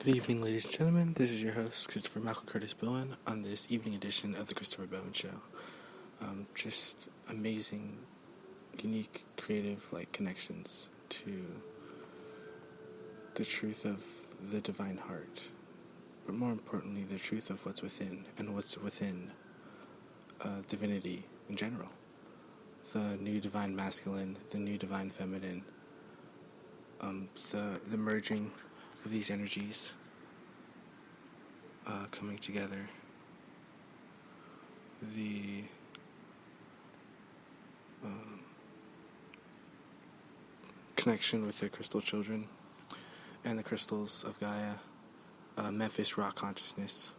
Good evening, ladies and gentlemen. This is your host, Christopher Michael Curtis Bowen, on this evening edition of The Christopher Bowen Show. Just amazing, unique, creative, connections to the truth of the divine heart. But more importantly, the truth of what's within, and what's within divinity in general. The new divine masculine, the new divine feminine, the merging of these energies coming together, the connection with the crystal children and the crystals of Gaia, Memphis rock consciousness,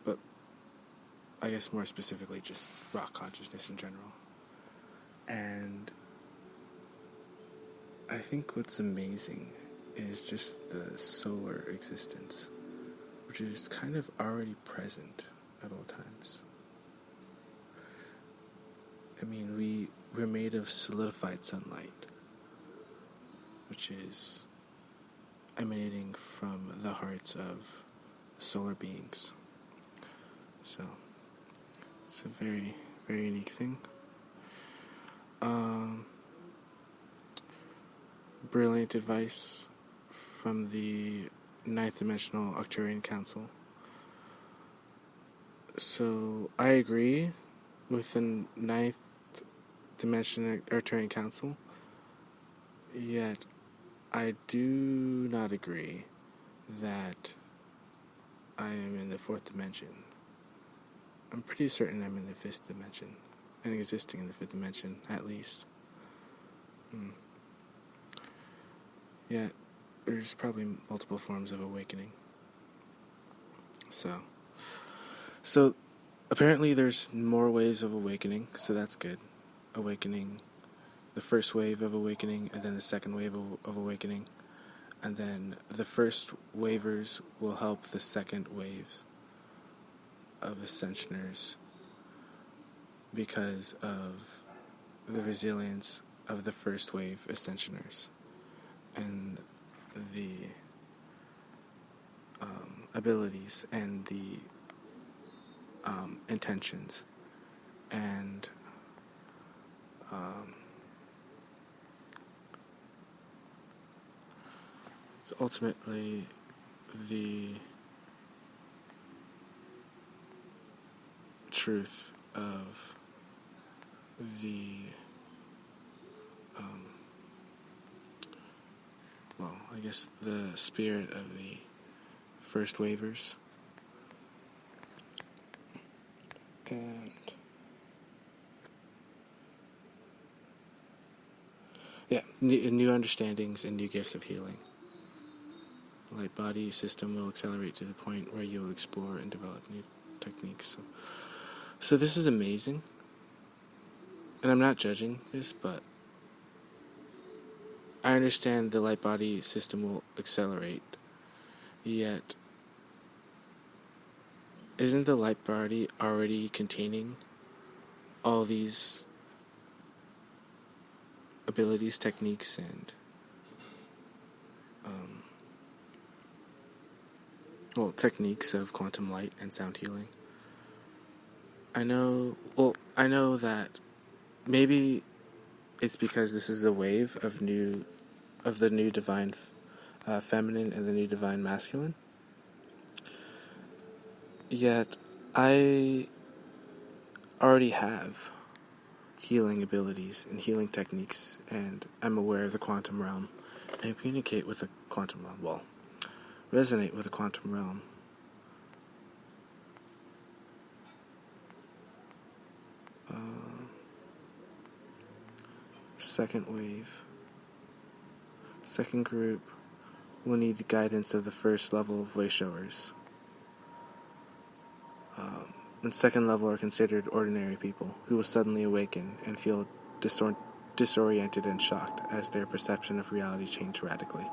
but I guess more specifically just rock consciousness in general. And I think what's amazing is just the solar existence, which is kind of already present at all times. I mean, we're made of solidified sunlight, which is emanating from the hearts of solar beings. So, it's a very, very unique thing. Brilliant advice from the Ninth Dimensional Arcturian Council. So, I agree with the Ninth Dimensional Arcturian Council, yet I do not agree that I am in the fourth dimension. I'm pretty certain I'm in the fifth dimension, and existing in the fifth dimension, at least. Yet, there's probably multiple forms of awakening. So apparently there's more waves of awakening, so that's good. Awakening, the first wave of awakening, and then the second wave of awakening. And then the first wavers will help the second waves of ascensioners because of the resilience of the first wave ascensioners and the abilities and the intentions and ultimately the truth of the I guess the spirit of the first wavers, and new understandings and new gifts of healing. The light body system will accelerate to the point where you will explore and develop new techniques. So this is amazing, and I'm not judging this, but I understand the light body system will accelerate, yet isn't the light body already containing all these abilities, techniques, and techniques of quantum light and sound healing? I know that maybe it's because this is a wave of the new divine feminine and the new divine masculine. Yet I already have healing abilities and healing techniques, and I'm aware of the quantum realm and communicate with the quantum realm. Resonate with the quantum realm. Second wave. Second group will need the guidance of the first level of way showers. And second level are considered ordinary people who will suddenly awaken and feel disoriented and shocked as their perception of reality change radically,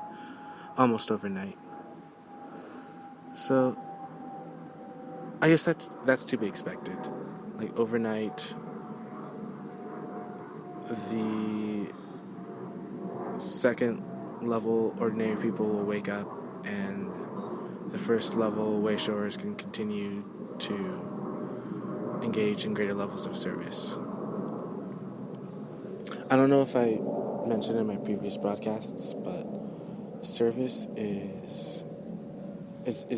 almost overnight. So, I guess that's to be expected. Overnight, the second level ordinary people will wake up, and the first level wayshowers can continue to engage in greater levels of service. I don't know if I mentioned in my previous broadcasts, but service is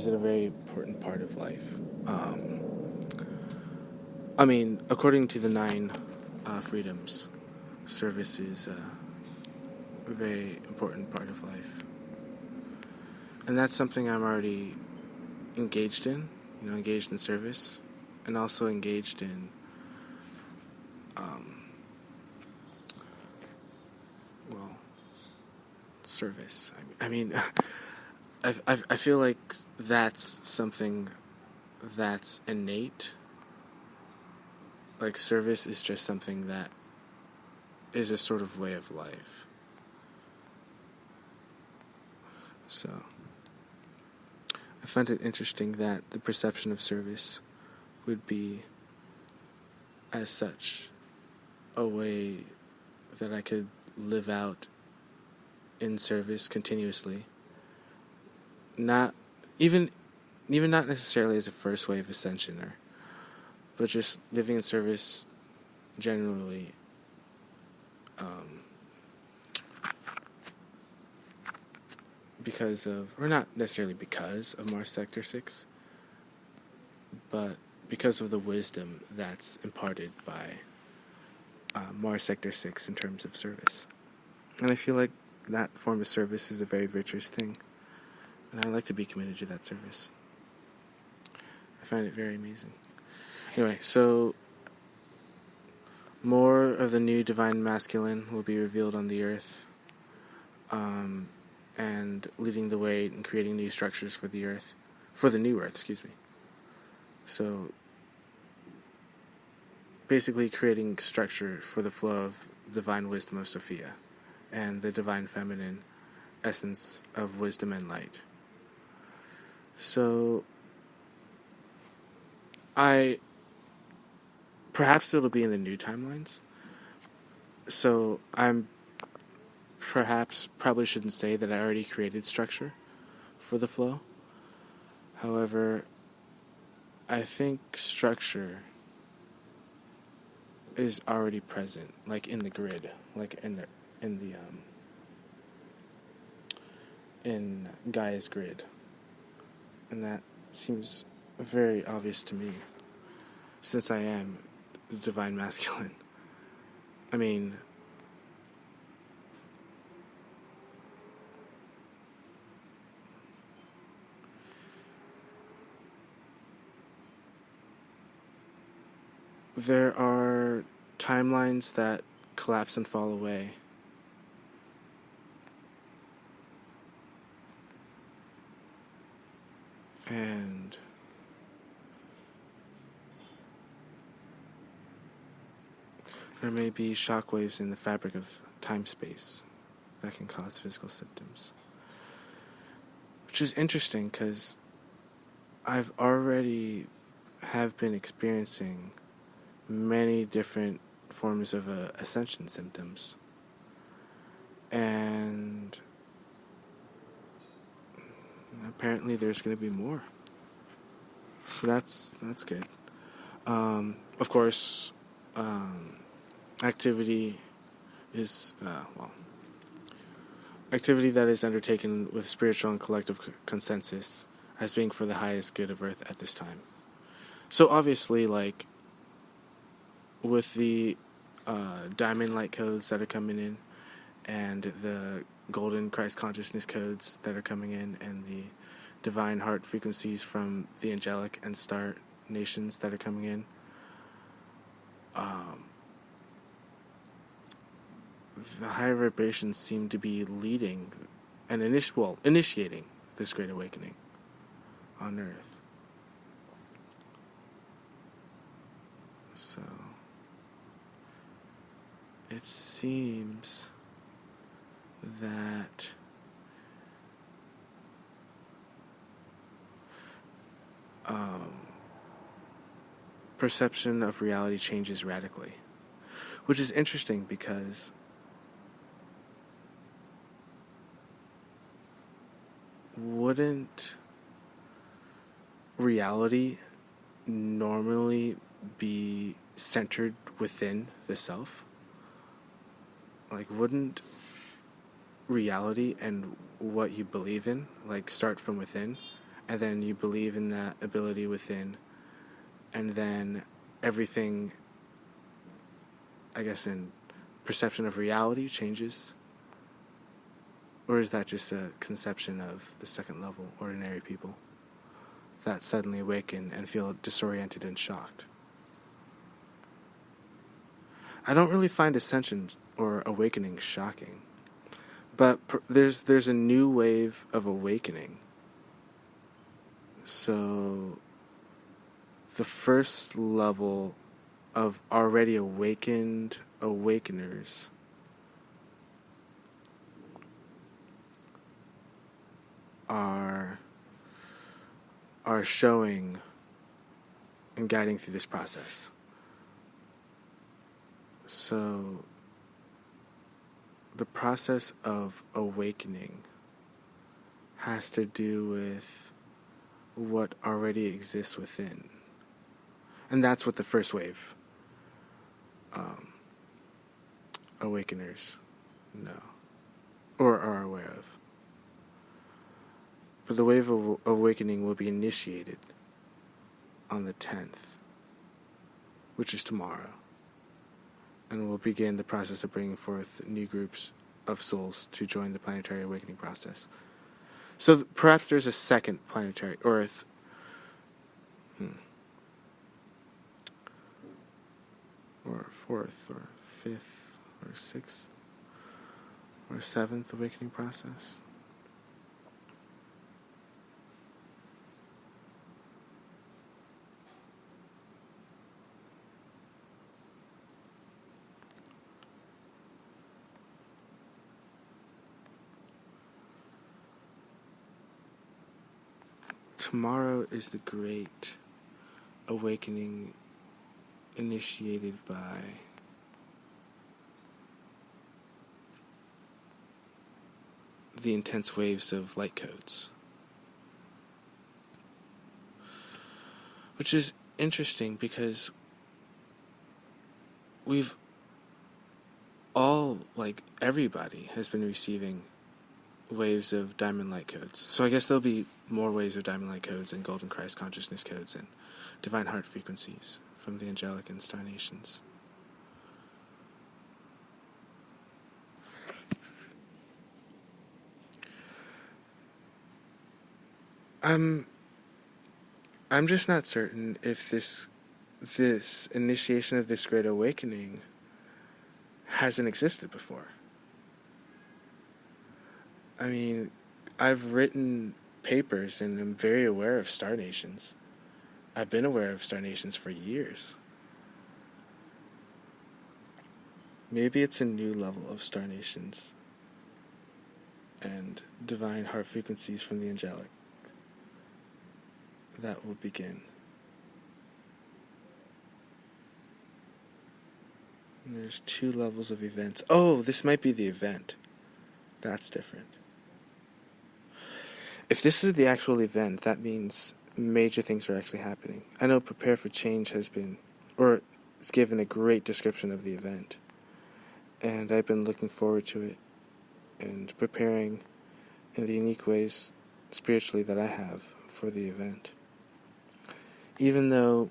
a very important part of life. According to the 9 freedoms, service is a very important part of life. And that's something I'm already engaged in, engaged in service, and also engaged in, service. I feel like that's something that's innate. Like, service is just something that is a sort of way of life. So, I find it interesting that the perception of service would be, as such, a way that I could live out in service continuously. Not even not necessarily as a first way of ascension, but just living in service generally. Because of, or not necessarily because of Mars Sector 6, but because of the wisdom that's imparted by Mars Sector 6 in terms of service. And I feel like that form of service is a very virtuous thing, and I like to be committed to that service. I find it very amazing. Anyway, so more of the new divine masculine will be revealed on the earth, and leading the way in creating new structures for the earth, for the new earth, So, basically creating structure for the flow of divine wisdom of Sophia, and the divine feminine essence of wisdom and light. So, perhaps it'll be in the new timelines. So, probably shouldn't say that I already created structure for the flow. However, I think structure is already present, like in the grid, like in Gaia's grid, and that seems very obvious to me, since I am divine masculine. There are timelines that collapse and fall away. And there may be shockwaves in the fabric of time-space that can cause physical symptoms. Which is interesting, because I've already have been experiencing many different forms of ascension symptoms. And apparently there's going to be more. So that's good. Of course, activity that is undertaken with spiritual and collective consensus as being for the highest good of Earth at this time. So obviously, like, with the diamond light codes that are coming in, and the golden Christ consciousness codes that are coming in, and the divine heart frequencies from the angelic and star nations that are coming in, the higher vibrations seem to be leading and initiating this great awakening on Earth. So it seems that perception of reality changes radically, which is interesting because wouldn't reality normally be centered within the self? Like, wouldn't reality and what you believe in, like, start from within, and then you believe in that ability within, and then everything, I guess, in perception of reality changes? Or is that just a conception of the second level, ordinary people that suddenly awaken and feel disoriented and shocked? I don't really find ascension or awakening shocking, but there's a new wave of awakening. So the first level of already awakened awakeners are showing and guiding through this process. So the process of awakening has to do with what already exists within. And that's what the first wave awakeners know or are aware of. But the wave of awakening will be initiated on the 10th, which is tomorrow. And we'll begin the process of bringing forth new groups of souls to join the planetary awakening process. So perhaps there's a second planetary, or a or a fourth, or fifth, or sixth, or seventh awakening process. Tomorrow is the great awakening initiated by the intense waves of light codes. Which is interesting because we've all, like everybody, has been receiving waves of diamond light codes. So I guess there'll be more waves of diamond light codes and golden Christ consciousness codes and divine heart frequencies from the angelic and star nations. I'm just not certain if this initiation of this great awakening hasn't existed before. I mean, I've written papers and I'm very aware of star nations. I've been aware of star nations for years. Maybe it's a new level of star nations and divine heart frequencies from the angelic that will begin. And there's 2 levels of events. Oh, this might be the event. That's different. If this is the actual event, that means major things are actually happening. I know Prepare for Change has been, or it's given a great description of the event. And I've been looking forward to it and preparing in the unique ways spiritually that I have for the event. Even though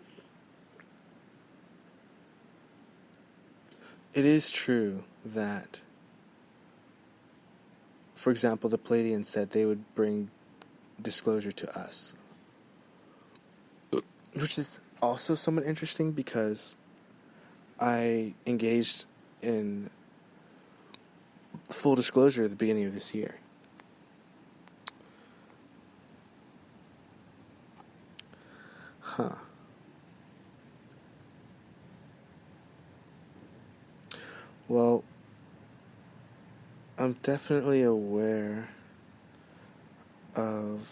it is true that, for example, the Palladians said they would bring disclosure to us, which is also somewhat interesting because I engaged in full disclosure at the beginning of this year. Well, I'm definitely aware of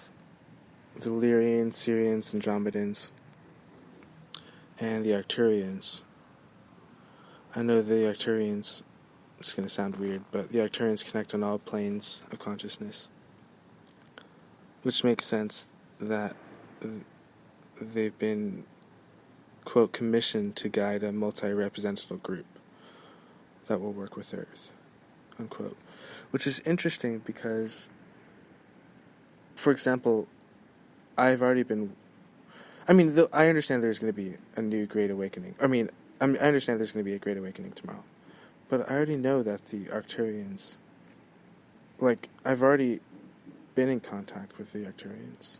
the Lyrians, Syrians, Andromedans, and the Arcturians. I know the Arcturians, it's going to sound weird, but the Arcturians connect on all planes of consciousness. which makes sense that they've been, quote, commissioned to guide a multi-representational group that will work with Earth, unquote. Which is interesting because, for example, I've already been... I understand there's going to be a new Great Awakening. I understand there's going to be a Great Awakening tomorrow. But I already know that the Arcturians... I've already been in contact with the Arcturians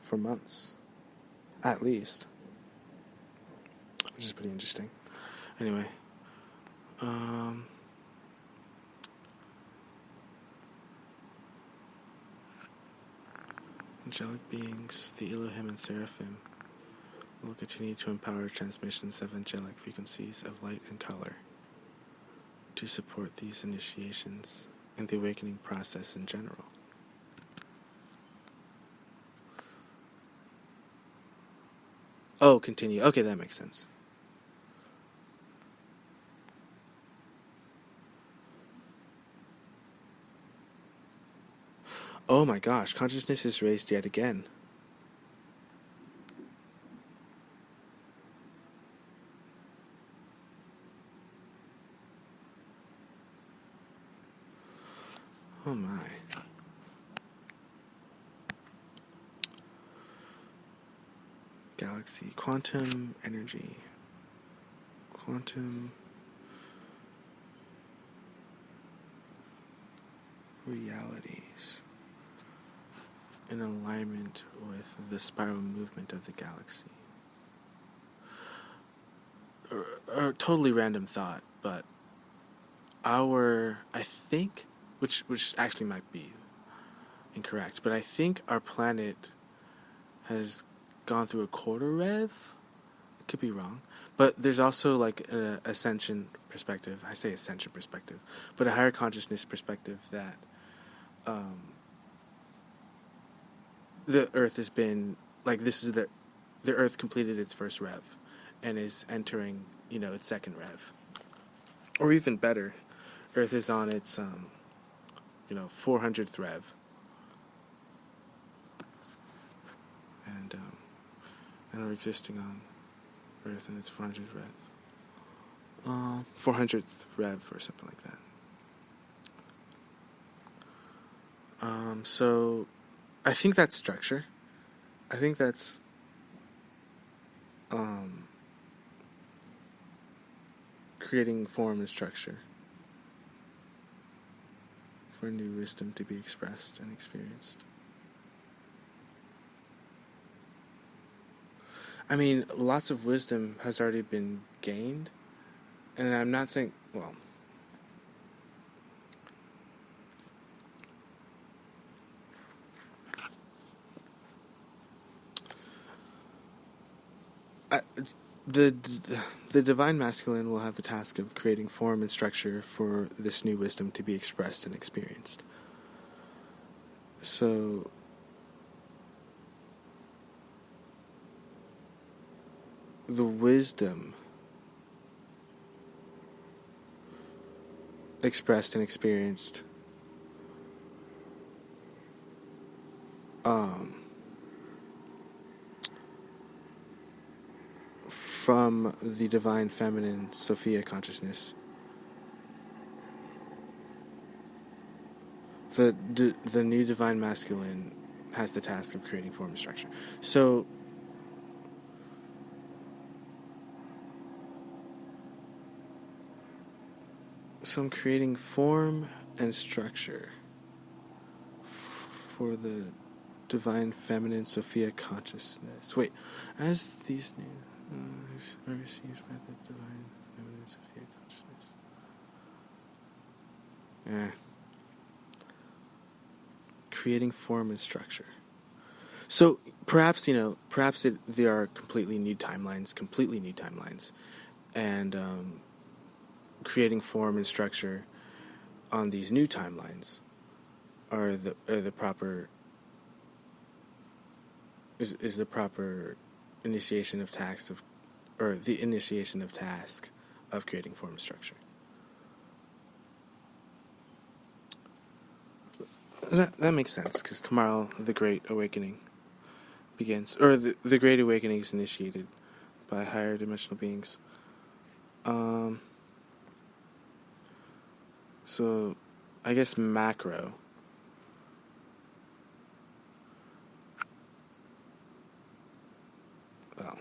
for months, at least. Which is pretty interesting. Anyway. Angelic beings, the Elohim and Seraphim, will continue to empower transmissions of angelic frequencies of light and color to support these initiations and the awakening process in general. Oh, continue. Okay, that makes sense. Oh my gosh, consciousness is raised yet again. Oh my. Galaxy, quantum energy, quantum realities in alignment with the spiral movement of the galaxy. A totally random thought, but I think, which actually might be incorrect, but I think our planet has gone through a quarter rev. I could be wrong, but there's also an ascension perspective. I say ascension perspective, but a higher consciousness perspective that the Earth has been this is the Earth completed its first rev and is entering its second rev, or even better, Earth is on its 400th rev, and we're existing on Earth in its 400th rev. 400th rev or something like that. So I think that's structure. I think that's creating form and structure for new wisdom to be expressed and experienced. Lots of wisdom has already been gained, and I'm not saying, the divine masculine will have the task of creating form and structure for this new wisdom to be expressed and experienced. So the wisdom expressed and experienced from the divine feminine Sophia consciousness, the new divine masculine has the task of creating form and structure. So I'm creating form and structure for the divine feminine Sophia consciousness. Wait, as these new are received by the divine feminine Sophia consciousness. Creating form and structure. So perhaps they are completely new timelines, and creating form and structure on these new timelines are the proper is the proper initiation of task of creating form and structure. That makes sense, because tomorrow the Great Awakening begins, or the Great Awakening is initiated by higher dimensional beings. So, I guess macro. Well,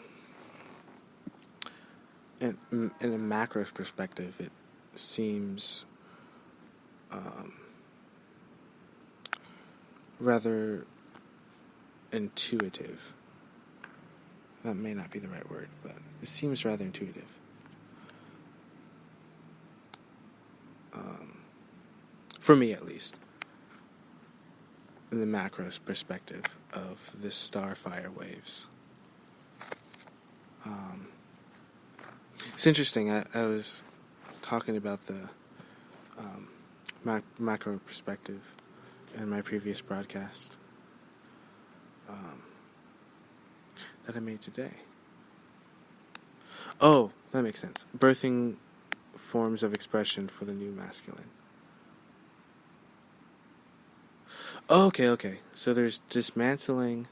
in a macro perspective, it seems rather intuitive. That may not be the right word, but it seems rather intuitive. For me, at least, in the macro perspective of the starfire waves. It's interesting. I was talking about the macro perspective in my previous broadcast that I made today. Oh, that makes sense. Birthing forms of expression for the new masculine. Oh, okay. So there's dismantling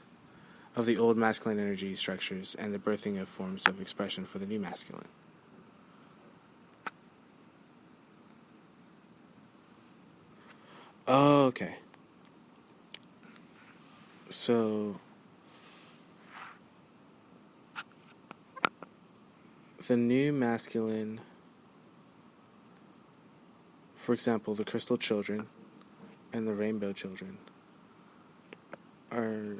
of the old masculine energy structures and the birthing of forms of expression for the new masculine. Oh, okay. So the new masculine, for example, the crystal children and the rainbow children are,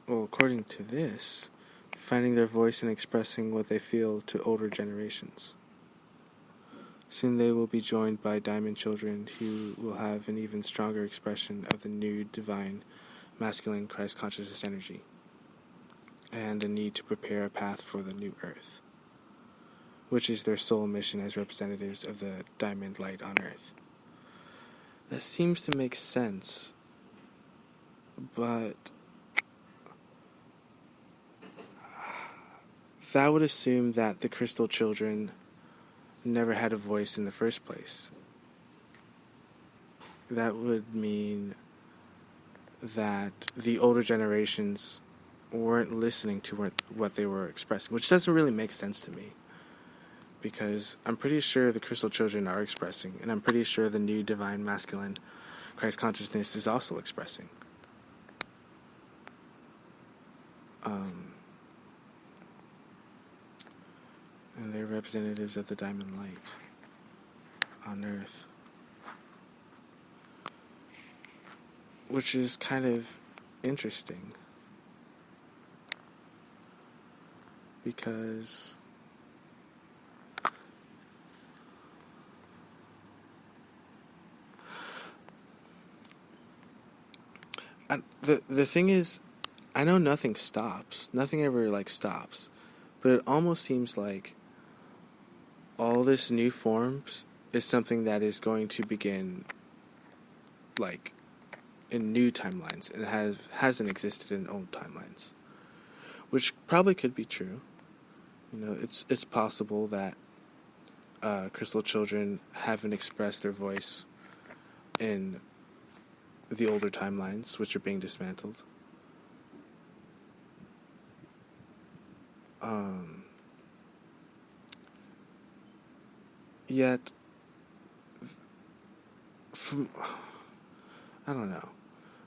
well, according to this, finding their voice and expressing what they feel to older generations. Soon they will be joined by diamond children who will have an even stronger expression of the new divine masculine Christ consciousness energy and a need to prepare a path for the new earth, which is their sole mission as representatives of the diamond light on earth. That seems to make sense, but that would assume that the crystal children never had a voice in the first place. That would mean that the older generations weren't listening to what they were expressing, which doesn't really make sense to me, because I'm pretty sure the crystal children are expressing, and I'm pretty sure the new divine masculine Christ consciousness is also expressing. And they're representatives of the diamond light on earth, which is kind of interesting, because the thing is, I know nothing stops. Nothing ever stops, but it almost seems like all this new forms is something that is going to begin in new timelines and hasn't existed in old timelines, which probably could be true. It's possible that crystal children haven't expressed their voice in the older timelines, which are being dismantled. Yet, I don't know,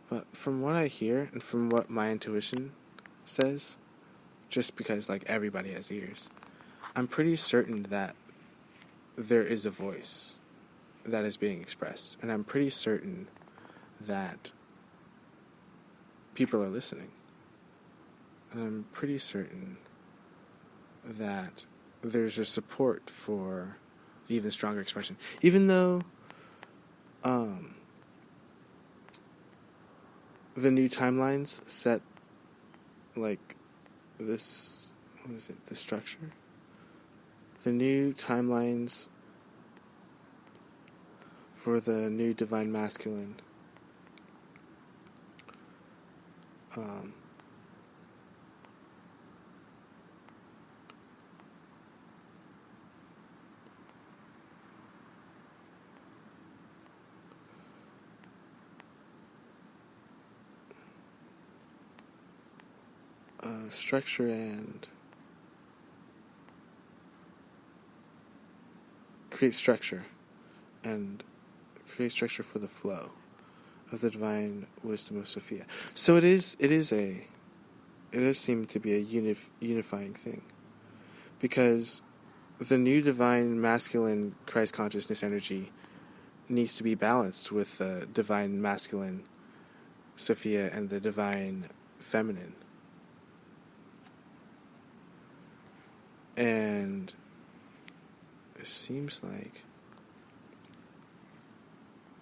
but from what I hear and from what my intuition says, just because everybody has ears, I'm pretty certain that there is a voice that is being expressed, and I'm pretty certain that people are listening, and I'm pretty certain that there's a support for the even stronger expression, even though the new timelines set this, what is it, the structure? The new timelines for the new divine masculine structure and create structure for the flow of the divine wisdom of Sophia. So it does seem to be a unifying thing, because the new divine masculine Christ consciousness energy needs to be balanced with the divine masculine Sophia and the divine feminine. And it seems like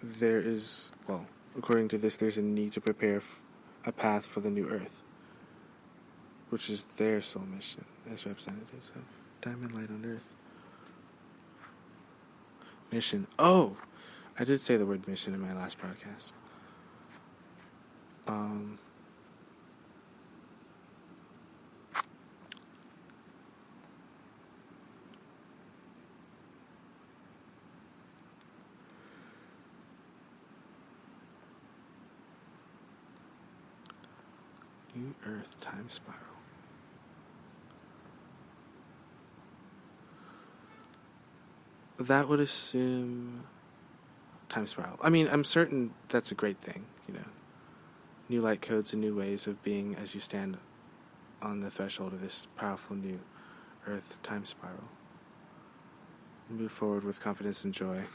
there is, well, according to this, there's a need to prepare a path for the new earth, which is their soul mission as representatives of Diamond Light on Earth. Mission. Oh! I did say the word mission in my last broadcast. New Earth time spiral. That would assume time spiral. I mean, I'm certain that's a great thing, New light codes and new ways of being as you stand on the threshold of this powerful new Earth time spiral. Move forward with confidence and joy.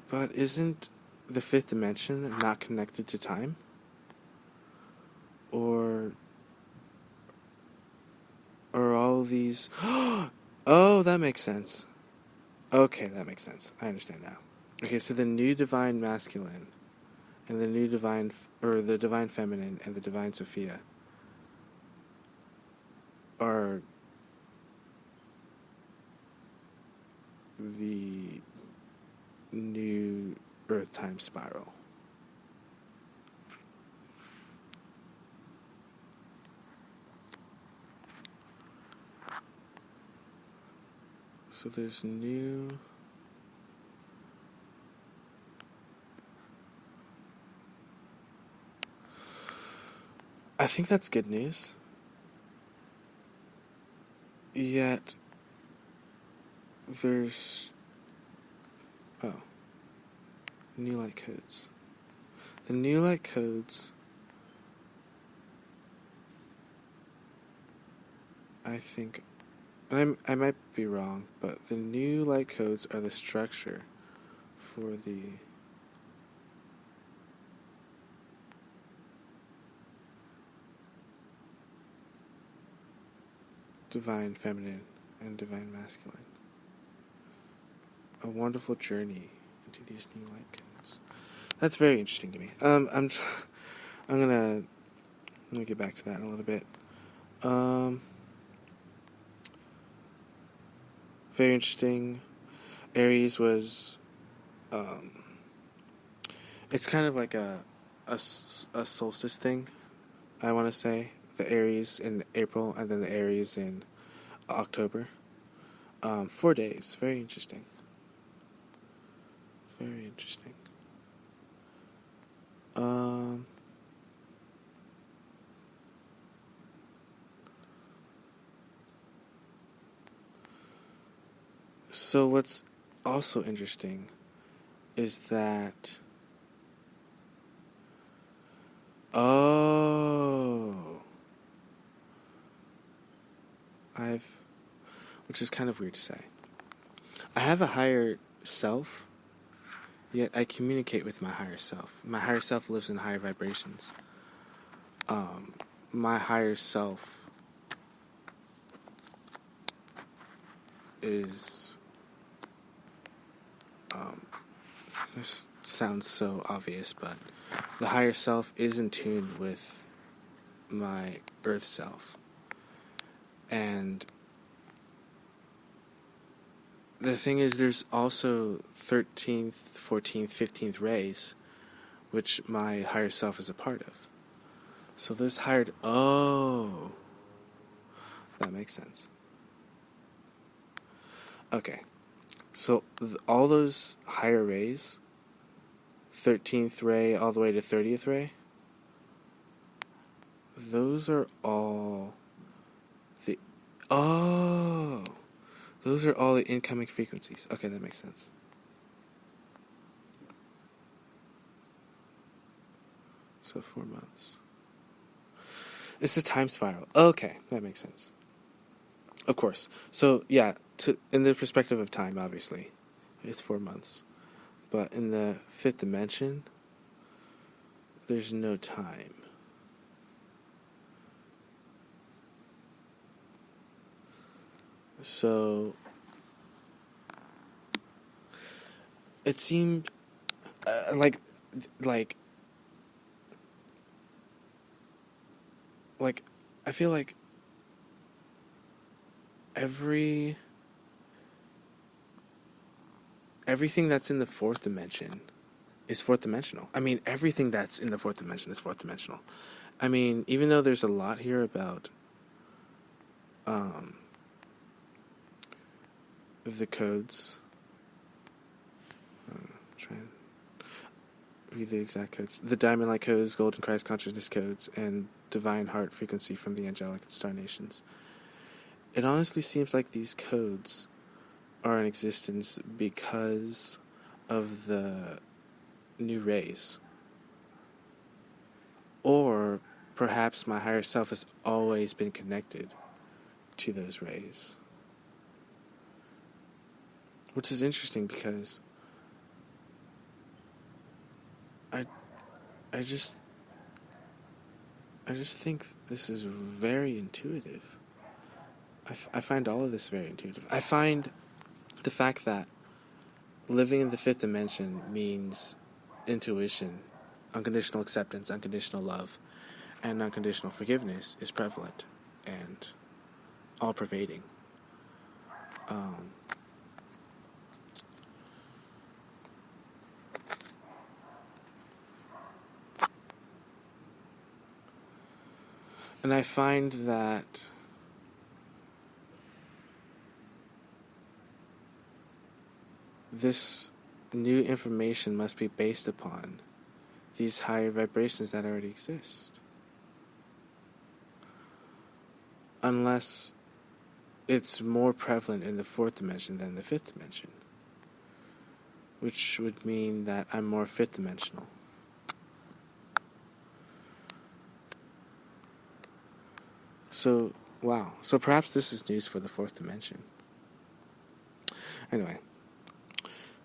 But isn't the fifth dimension not connected to time? Or all these... Oh, that makes sense. Okay, that makes sense. I understand now. Okay, so the new divine masculine and the new divine, or the divine feminine and the divine Sophia are the new Earth time spiral. So there's new... I think that's good news. Yet, there's... Oh. New light codes. The new light codes... I think... And I might be wrong, but the new light codes are the structure for the divine feminine and divine masculine. A wonderful journey into these new light codes. That's very interesting to me. I'm gonna get back to that in a little bit. Very interesting. Aries was, it's kind of like a solstice thing, I want to say. The Aries in April and then the Aries in October. 4 days. Very interesting. Very interesting. So what's also interesting is that... which is kind of weird to say. I have a higher self, yet I communicate with my higher self. My higher self lives in higher vibrations. My higher self is... this sounds so obvious, but the higher self is in tune with my earth self. And the thing is, there's also 13th, 14th, 15th rays, which my higher self is a part of. So those higher... Oh! That makes sense. Okay. So all those higher rays, 13th ray all the way to 30th ray, those are all the... Oh! Those are all the incoming frequencies. Okay, that makes sense. So 4 months. It's a time spiral. Okay, that makes sense. Of course. So, yeah, in the perspective of time, obviously, it's 4 months. But in the fifth dimension, there's no time. So, it seemed like I feel like everything that's in the fourth dimension is fourth dimensional. I mean, everything that's in the fourth dimension is fourth dimensional. I mean, even though there's a lot here about the codes. Try and read the exact codes. The Diamond Light codes, Golden Christ Consciousness codes, and Divine Heart frequency from the Angelic Star Nations. It honestly seems like these codes are in existence because of the new rays. Or perhaps my higher self has always been connected to those rays. Which is interesting because I just think this is very intuitive. I find all of this very intuitive. I find the fact that living in the fifth dimension means intuition, unconditional acceptance, unconditional love, and unconditional forgiveness is prevalent and all-pervading. And I find that this new information must be based upon these higher vibrations that already exist. Unless it's more prevalent in the fourth dimension than the fifth dimension. Which would mean that I'm more fifth dimensional. So, wow. So perhaps this is news for the fourth dimension. Anyway,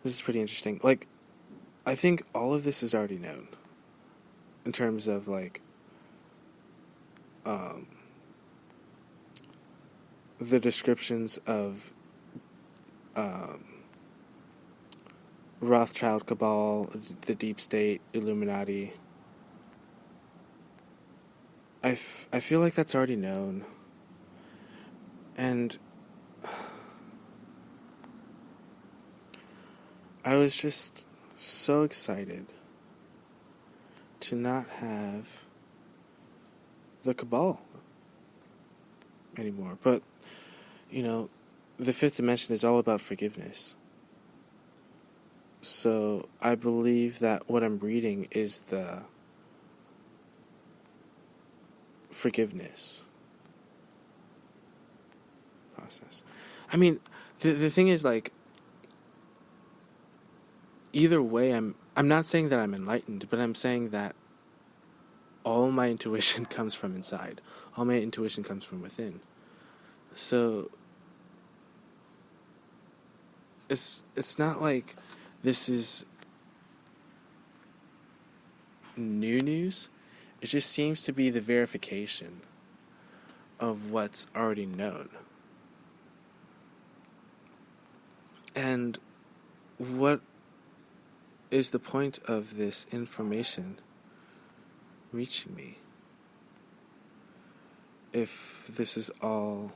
this is pretty interesting. Like, I think all of this is already known. In terms of, like, the descriptions of Rothschild cabal, the deep state, Illuminati. I feel like that's already known. And I was just so excited to not have the cabal anymore. But, you know, the fifth dimension is all about forgiveness. So I believe that what I'm reading is the forgiveness process. I mean, the thing is, like, either way, I'm not saying that I'm enlightened, but I'm saying that all my intuition comes from inside. All my intuition comes from within. So it's not like this is new news. It just seems to be the verification of what's already known. And what is the point of this information reaching me if this is all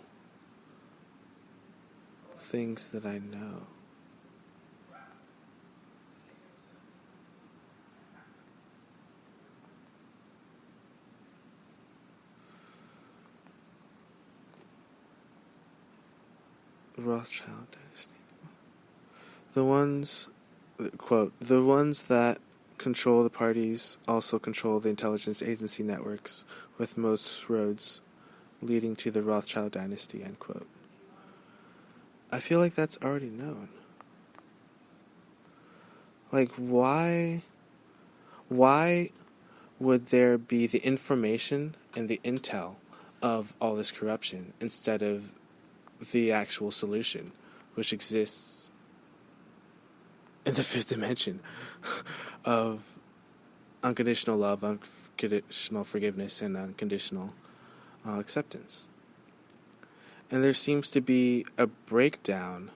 things that I know? Rothschild dynasty. The ones, quote, the ones that control the parties also control the intelligence agency networks, with most roads leading to the Rothschild dynasty, end quote. I feel like that's already known. Like, why would there be the information and the intel of all this corruption instead of the actual solution, which exists in the fifth dimension of unconditional love, unconditional forgiveness, and unconditional acceptance? And there seems to be a breakdown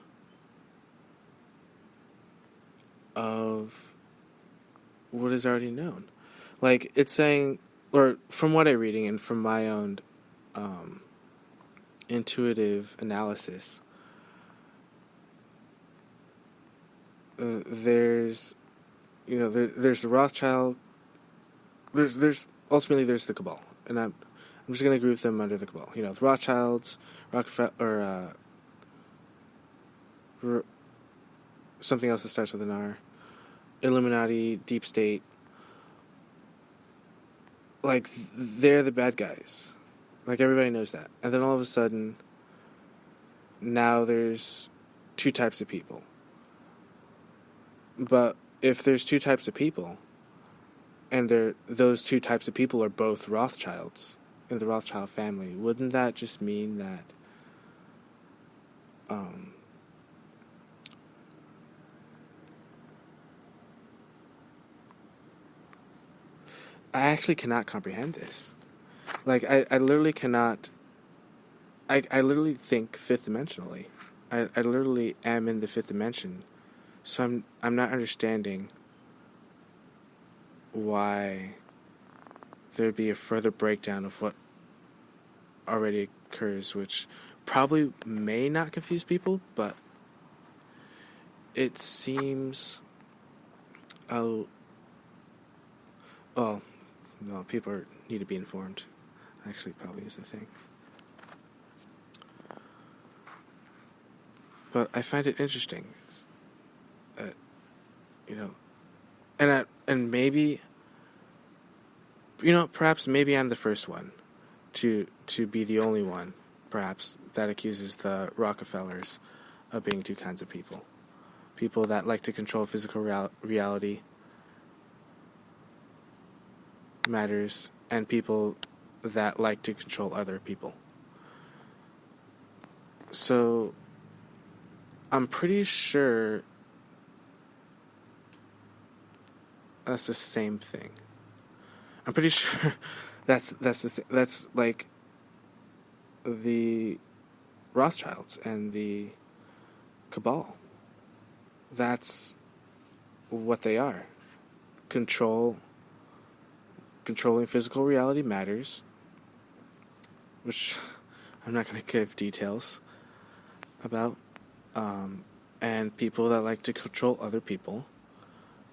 of what is already known. Like, it's saying, or from what I'm reading and from my own intuitive analysis, there's the Rothschild, there's ultimately there's the Cabal, and I'm just going to group them under the Cabal. The Rothschilds, Rockefeller, something else that starts with an R, Illuminati, Deep State. Like, they're the bad guys. Like, everybody knows that. And then all of a sudden, now there's two types of people. But if there's two types of people, and those two types of people are both Rothschilds in the Rothschild family, wouldn't that just mean that I actually cannot comprehend this. Like, I literally cannot. I literally think fifth dimensionally. I literally am in the fifth dimension, so I'm not understanding why there'd be a further breakdown of what already occurs, which probably may not confuse people, but it seems no, people need to be informed. Actually, probably is the thing. But I find it interesting, and maybe, perhaps maybe I'm the first one to be the only one, perhaps, that accuses the Rockefellers of being two kinds of people. People that like to control physical reality matters, and people that like to control other people. So I'm pretty sure that's the same thing. I'm pretty sure that's like the Rothschilds and the Cabal. That's what they are. Controlling physical reality matters, which I'm not going to give details about, and people that like to control other people,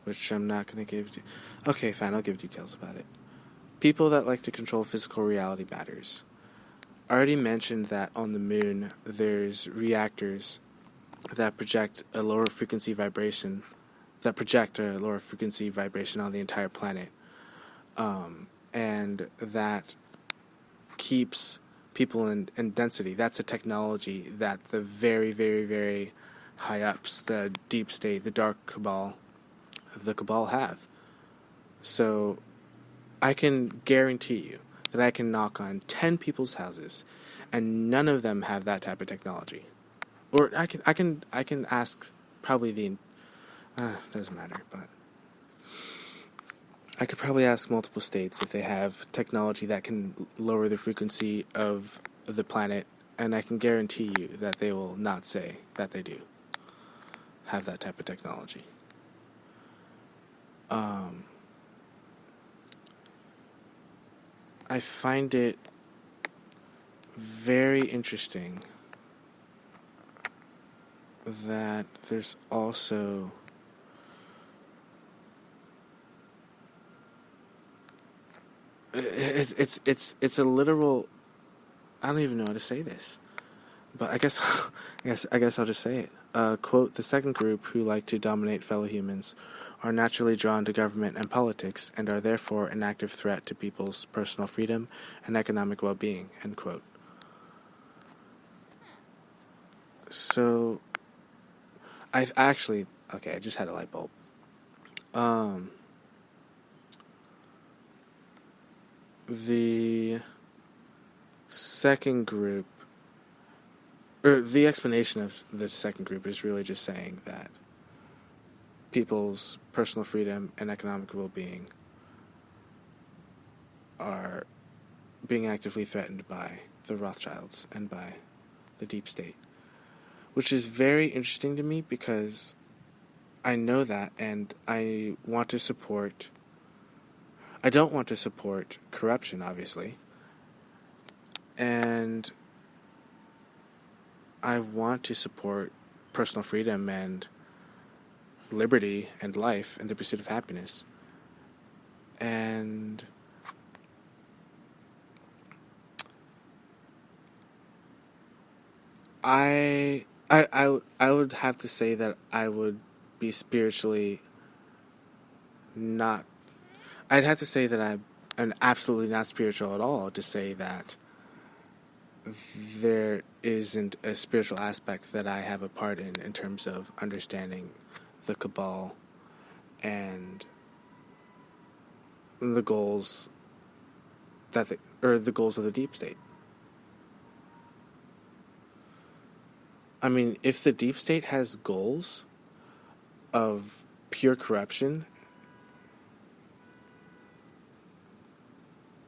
which I'm not going to give. Okay, fine, I'll give details about it. People that like to control physical reality matters. I already mentioned that on the moon there's reactors that project a lower frequency vibration on the entire planet. And that keeps people in density. That's a technology that the very, very, very high ups, the deep state, the dark cabal, the Cabal have. So I can guarantee you that I can knock on 10 people's houses and none of them have that type of technology. Or I can ask probably doesn't matter, but I could probably ask multiple states if they have technology that can lower the frequency of the planet, and I can guarantee you that they will not say that they do have that type of technology. I find it very interesting that there's also it's a literal, I don't even know how to say this, but I guess I'll just say it. quote, the second group, who like to dominate fellow humans, are naturally drawn to government and politics and are therefore an active threat to people's personal freedom and economic well-being, end quote. So, I just had a light bulb. The second group, or the explanation of the second group is really just saying that people's personal freedom and economic well-being are being actively threatened by the Rothschilds and by the deep state, which is very interesting to me because I know that, and I don't want to support corruption, obviously, and I want to support personal freedom and liberty and life and the pursuit of happiness. And I would have to say that I would be spiritually not. I'd have to say that I'm absolutely not spiritual at all to say that there isn't a spiritual aspect that I have a part in terms of understanding the cabal and the goals the goals of the deep state. I mean, if the deep state has goals of pure corruption,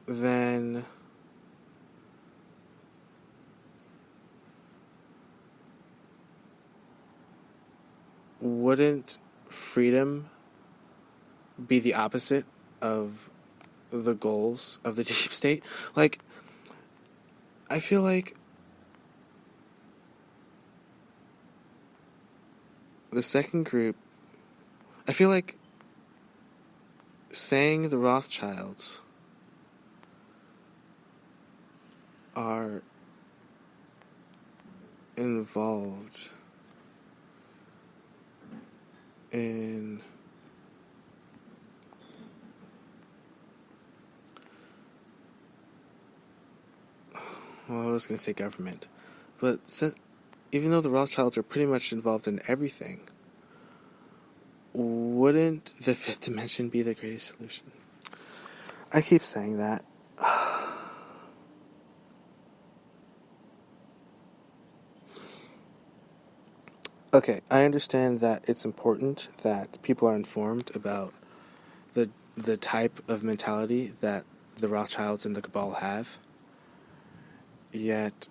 then wouldn't freedom be the opposite of the goals of the deep state? Like, I feel like the second group, I feel like saying the Rothschilds are involved in I was going to say government, but even though the Rothschilds are pretty much involved in everything, wouldn't the fifth dimension be the greatest solution? I keep saying that. Okay, I understand that it's important that people are informed about the type of mentality that the Rothschilds and the cabal have. Yet,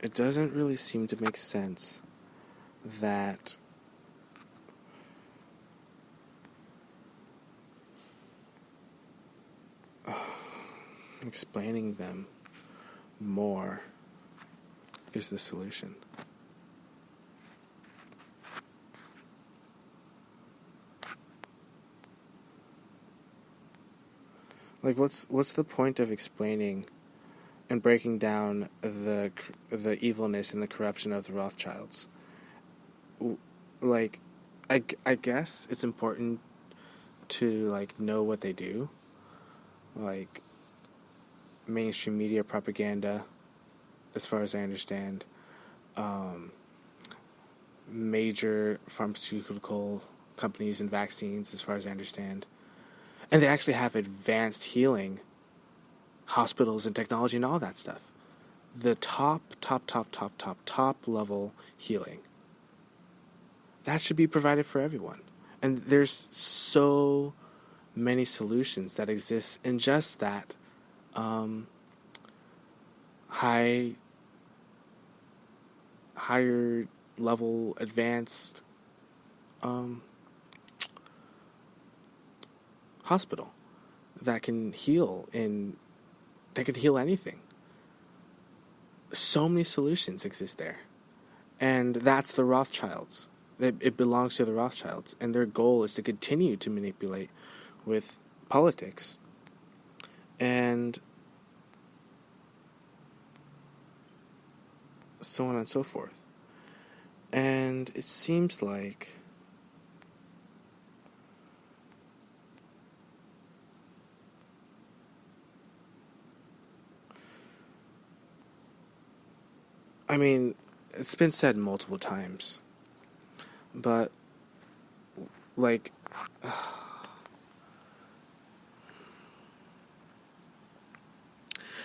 it doesn't really seem to make sense that explaining them more is the solution. Like, what's the point of explaining and breaking down the evilness and the corruption of the Rothschilds? Like, I guess it's important to, like, know what they do. Like, mainstream media propaganda, as far as I understand, major pharmaceutical companies and vaccines, as far as I understand. And they actually have advanced healing hospitals and technology and all that stuff. The top level healing. That should be provided for everyone. And there's so many solutions that exist in just that higher level advanced hospital that can heal anything. So many solutions exist there. And that's the Rothschilds. It belongs to the Rothschilds, and their goal is to continue to manipulate with politics and so on and so forth. And it seems like I mean, it's been said multiple times, but, like,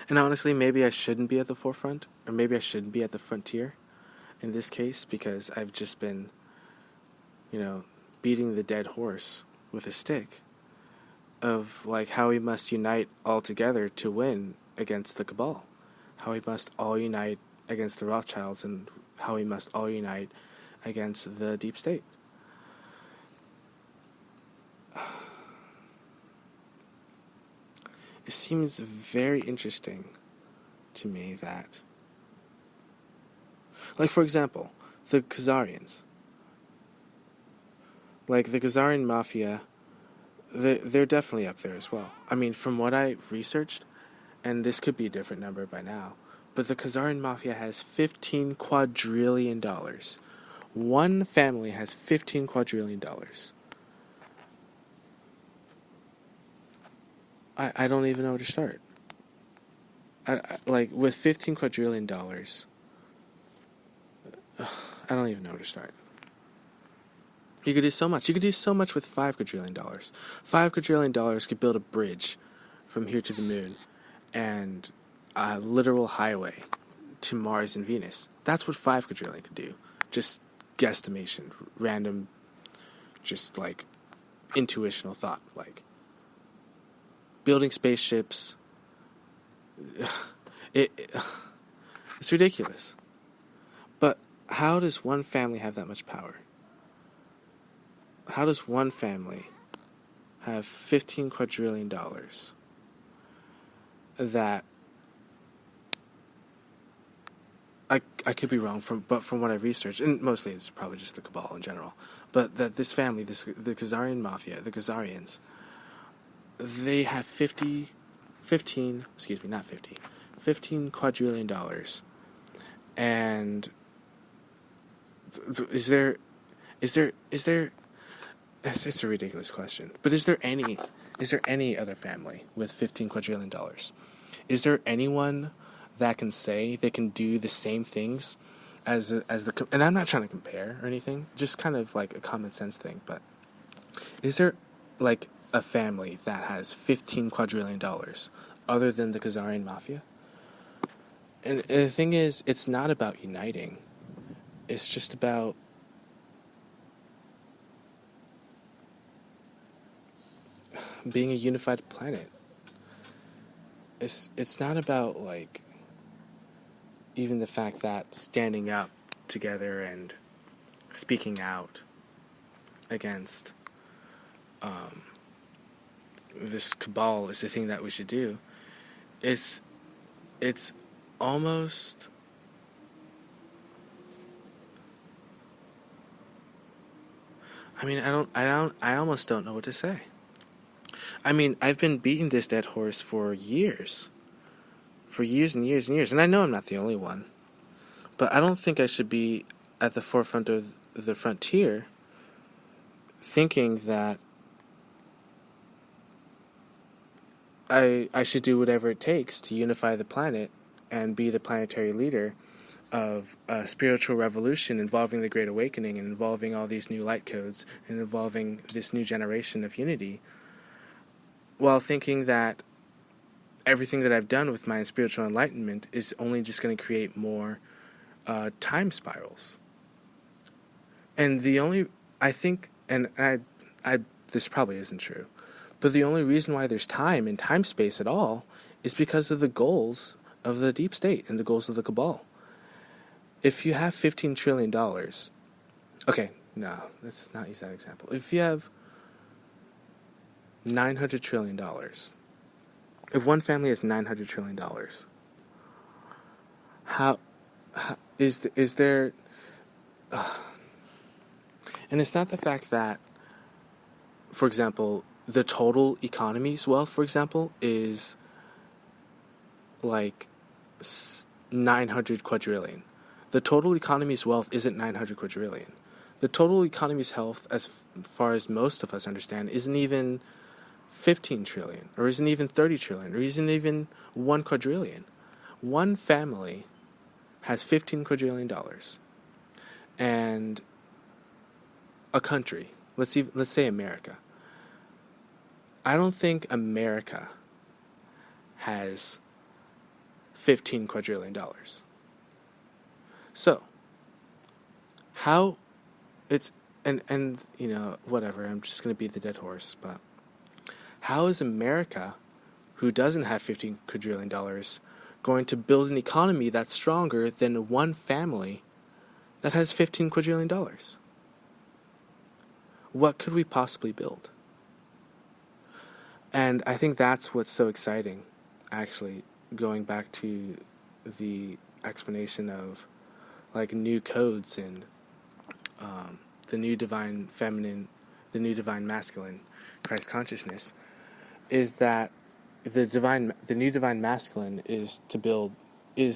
and honestly, maybe I shouldn't be at the forefront, or maybe I shouldn't be at the frontier in this case, because I've just been, beating the dead horse with a stick of, like, how we must unite all together to win against the cabal, how we must all unite against the Rothschilds, and how we must all unite against the deep state. It seems very interesting to me that, like, for example, the Khazarians. Like, the Khazarian mafia, they're definitely up there as well. I mean, from what I researched, and this could be a different number by now, but the Khazarian mafia has $15 quadrillion. One family has $15 quadrillion. I don't even know where to start. Like, with $15 quadrillion, I don't even know where to start. You could do so much. You could do so much with $5 quadrillion. $5 quadrillion could build a bridge from here to the moon and a literal highway to Mars and Venus. That's what $5 quadrillion could do. Just guesstimation, random, just like intuitional thought. Like, building spaceships. It's ridiculous. But how does one family have that much power? How does one family have $15 quadrillion that I could be wrong, but from what I've researched, and mostly it's probably just the cabal in general, but that this family, the Khazarian mafia, the Khazarians, they have $15 quadrillion dollars. And is there it's a ridiculous question, but is there any other family with $15 quadrillion dollars? Is there anyone that can say they can do the same things as the, and I'm not trying to compare or anything, just kind of like a common sense thing, but is there like a family that has $15 quadrillion dollars other than the Khazarian mafia? And the thing is, it's not about uniting. It's just about being a unified planet. It's not about, like, even the fact that standing up together and speaking out against this cabal is the thing that we should do. It's almost, I mean, I almost don't know what to say. I mean, I've been beating this dead horse for years and years and years, and I know I'm not the only one, but I don't think I should be at the forefront of the frontier thinking that I should do whatever it takes to unify the planet and be the planetary leader of a spiritual revolution involving the Great Awakening and involving all these new light codes and involving this new generation of unity, while thinking that everything that I've done with my spiritual enlightenment is only just going to create more time spirals. And the only, I think, and I this probably isn't true, but the only reason why there's time and time space at all is because of the goals of the deep state and the goals of the cabal. If you have $15 trillion, okay, no, let's not use that example. If you have $900 trillion, if one family has $900 trillion, how is there, and it's not the fact that, for example, the total economy's wealth, for example, is like 900 quadrillion. The total economy's wealth isn't 900 quadrillion. The total economy's health, as far as most of us understand, isn't even 15 trillion, or isn't even 30 trillion, or isn't even 1 quadrillion. One family has $15 quadrillion. And a country, let's say America. I don't think America has $15 quadrillion. So, how it's, and you know, whatever, I'm just going to beat the dead horse, but how is America, who doesn't have $15 quadrillion, going to build an economy that's stronger than one family that has $15 quadrillion? What could we possibly build? And I think that's what's so exciting, actually, going back to the explanation of like new codes and the new divine feminine, the new divine masculine, Christ consciousness, is that the new divine masculine is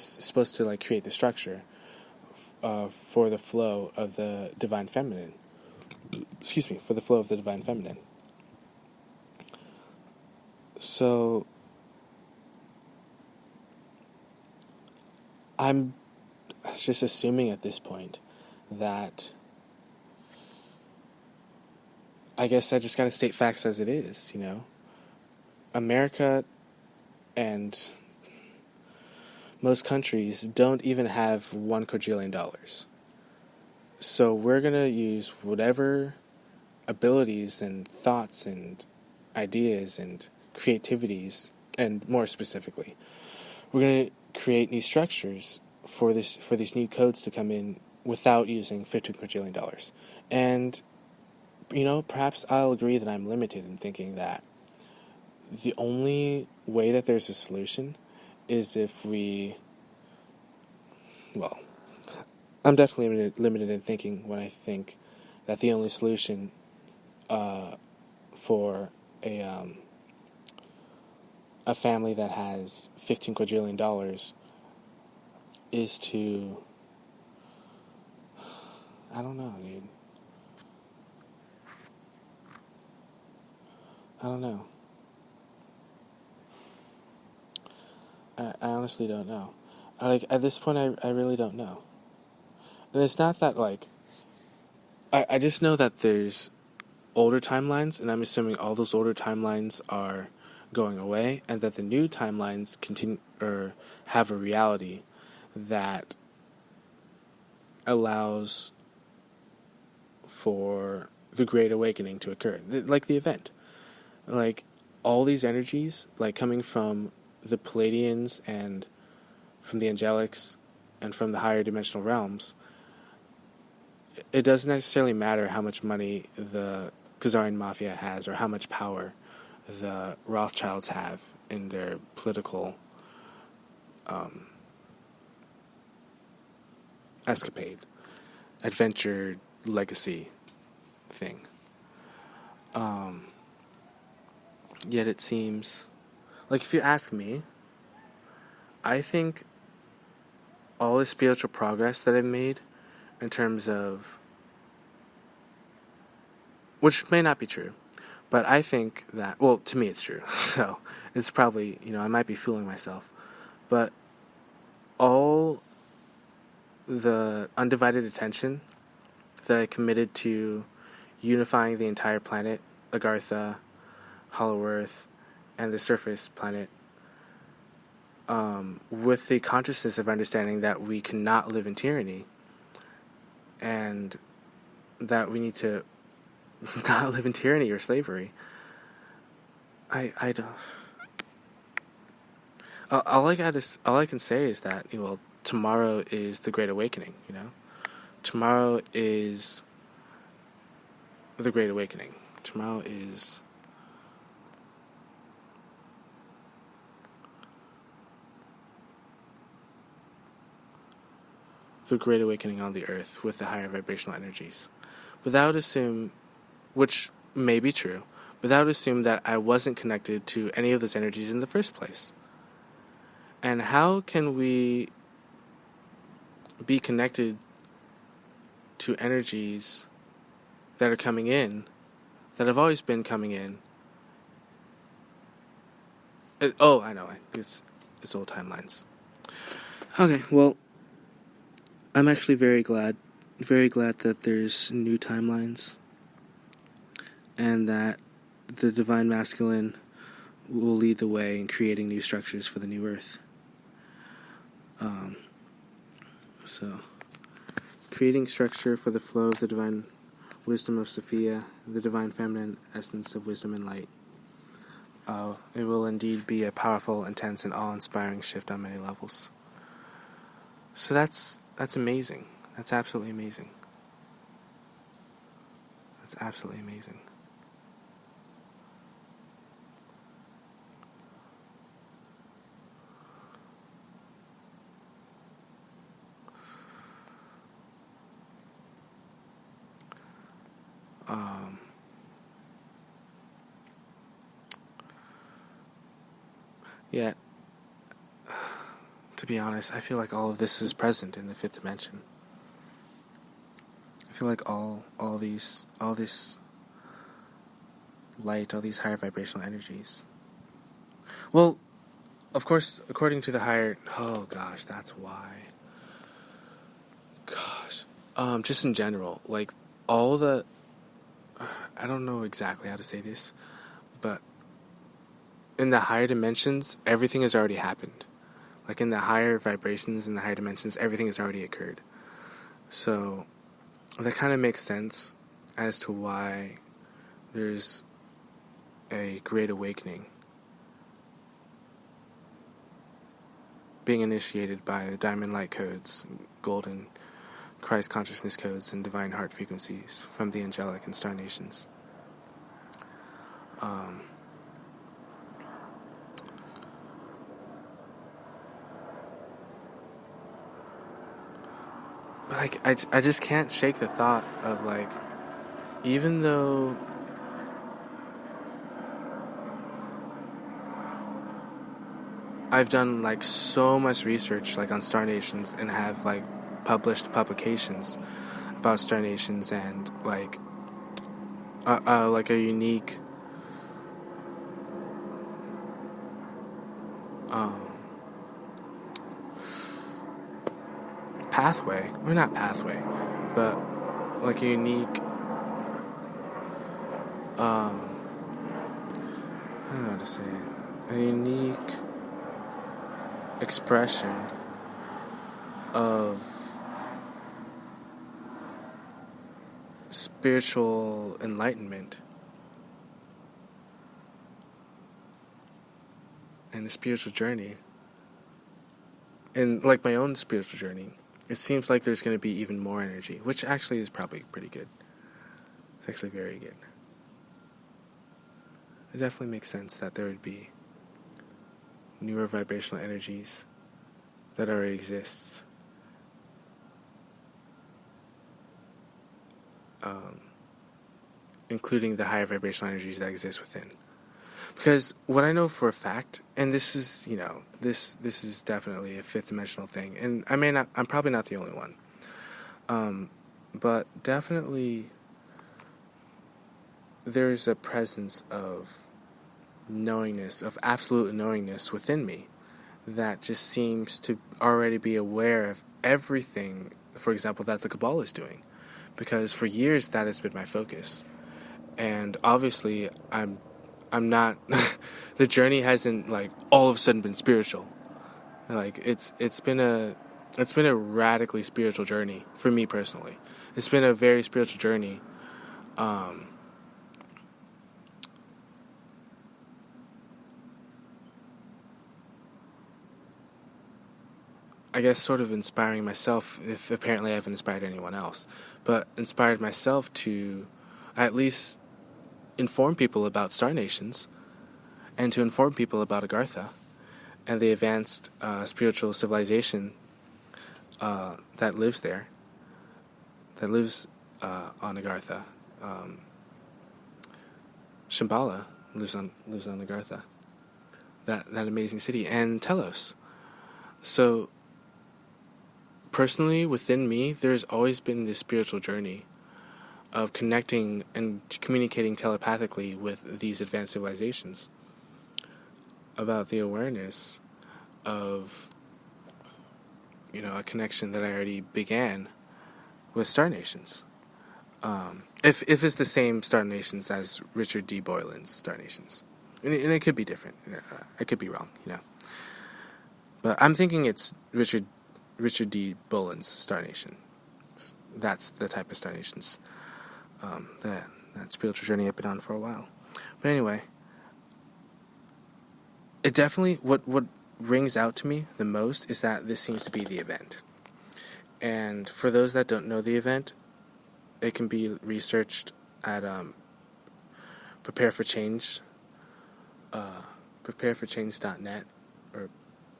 supposed to like create the structure for the flow of the divine feminine. For the flow of the divine feminine. So I'm just assuming at this point that I guess I just gotta state facts as it is, you know. America and most countries don't even have $1 quadrillion. So we're gonna use whatever abilities and thoughts and ideas and creativities, and more specifically, we're going to create new structures for these new codes to come in without using $15 quadrillion. And, you know, perhaps I'll agree that I'm limited in thinking that the only way that there's a solution is if I'm definitely limited in thinking when I think that the only solution for a family that has $15 quadrillion is to, I don't know, dude. I don't know. I honestly don't know. At this point, I really don't know. And it's not that, I just know that there's older timelines, and I'm assuming all those older timelines are going away, and that the new timelines continue or have a reality that allows for the Great Awakening to occur, like the event, like all these energies, like coming from the Palladians and from the angelics and from the higher dimensional realms. It doesn't necessarily matter how much money the Khazarian Mafia has or how much power the Rothschilds have in their political escapade, adventure, legacy thing. Yet it seems, like, if you ask me, I think all the spiritual progress that I've made in terms of, which may not be true, but I think that, well, to me it's true, so it's probably, I might be fooling myself, but all the undivided attention that I committed to unifying the entire planet, Agartha, Hollow Earth, and the surface planet, with the consciousness of understanding that we cannot live in tyranny, and that we need to not live in tyranny or slavery. I don't. All I can say is that tomorrow is the Great Awakening. Tomorrow is the Great Awakening. Tomorrow is the Great Awakening on the Earth with the higher vibrational energies. Which may be true, without assume that I wasn't connected to any of those energies in the first place. And how can we be connected to energies that are coming in, that have always been coming in. I know. It's old timelines. Okay, well, I'm actually very glad that there's new timelines, and that the Divine Masculine will lead the way in creating new structures for the new Earth. So, creating structure for the flow of the Divine Wisdom of Sophia, the Divine Feminine Essence of Wisdom and Light. It will indeed be a powerful, intense, and awe-inspiring shift on many levels. So that's amazing. That's absolutely amazing. That's absolutely amazing. Yeah, to be honest, I feel like all of this is present in the fifth dimension. I feel like all this light, all these higher vibrational energies. Well, of course, according to the higher... Oh, gosh, that's why. Gosh. Just in general, like, all the... I don't know exactly how to say this, but in the higher dimensions, everything has already happened. Like, in the higher vibrations, in the higher dimensions, everything has already occurred. So, that kind of makes sense as to why there's a great awakening being initiated by the Diamond Light Codes, Golden Christ Consciousness Codes, and Divine Heart Frequencies from the Angelic and Star Nations. But I just can't shake the thought of, like, even though I've done, like, so much research, like, on Star Nations, and have, like, published publications about Star Nations, and, like, like a unique pathway, or not pathway, but like a unique I don't know how to say it, a unique expression of spiritual enlightenment and the spiritual journey, and like my own spiritual journey. It seems like there's going to be even more energy, which actually is probably pretty good. It's actually very good. It definitely makes sense that there would be newer vibrational energies that already exists. Including the higher vibrational energies that exist within. Because what I know for a fact, and this is, you know, this is definitely a fifth dimensional thing, and I'm probably not the only one, but definitely there's a presence of knowingness, of absolute knowingness within me, that just seems to already be aware of everything, for example, that the Kabbalah is doing, because for years that has been my focus, and obviously I'm not the journey hasn't, like, all of a sudden been spiritual. Like, it's been a radically spiritual journey for me personally. It's been a very spiritual journey. I guess sort of inspiring myself, if apparently I haven't inspired anyone else, but inspired myself to at least inform people about Star Nations, and to inform people about Agartha and the advanced spiritual civilization that lives there, that lives on Agartha. Shambhala lives on Agartha, that amazing city, and Telos. So personally, within me, there's always been this spiritual journey of connecting and communicating telepathically with these advanced civilizations about the awareness of, a connection that I already began with Star Nations. If it's the same Star Nations as Richard D. Boylan's Star Nations. And it could be different. I could be wrong, But I'm thinking it's Richard D. Boylan's Star Nation. That's the type of Star Nations that spiritual journey I've been on for a while. But anyway, it definitely, what rings out to me the most is that this seems to be the event. And for those that don't know the event, it can be researched at prepareforchange.net or